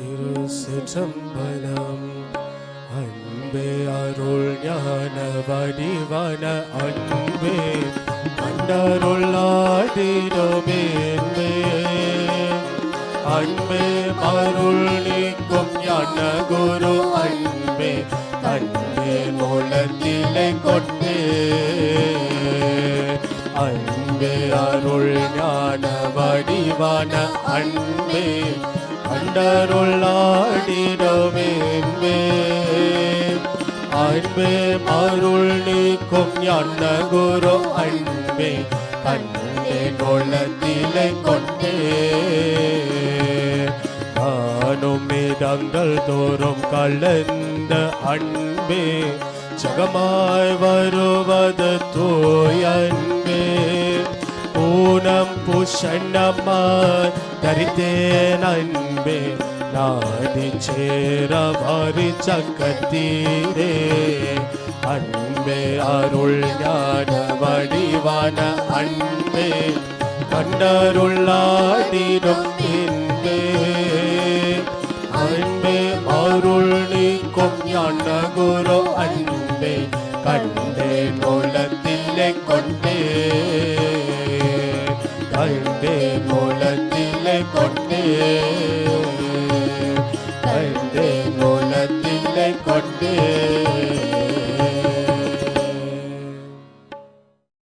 திருச்சிற்றம்பலம். அன்பே அருள் ஞான வடிவன அன்பே அண்டருளாதிரமேன்பே அன்பே அருள் நீக்கும் ஞான குரு அன்பே அன்பே மூலத்திலே கொண்டே அன்பே அருள் ஞான வடிவான அன்பே அண்டருளாடிடவேன்பே அன்பே அருள் நீக்கும் ஞான குரு அன்பே அன்பே கோலத்திலே கொண்டே நானும் இடங்கள் தோறும் கலந்த அன்பே ஜகமாய் வருவது தூய அன்பே பூனம் பூஷணமாய் தரித்தேன் அன்பே நாடி சேர வாரி சக்கத்தீரே அன்பே அருள் ஞான வடிவான அன்பே கண்டருளாடிடும் இன்பே அன்பே அருள் நீக்கும் ஞான குரு அன்பே கண்டே மூலத்திலே கொண்டே கண்டே மூலத்திலே கொண்டே கண்டே மூலத்திலே கொண்டே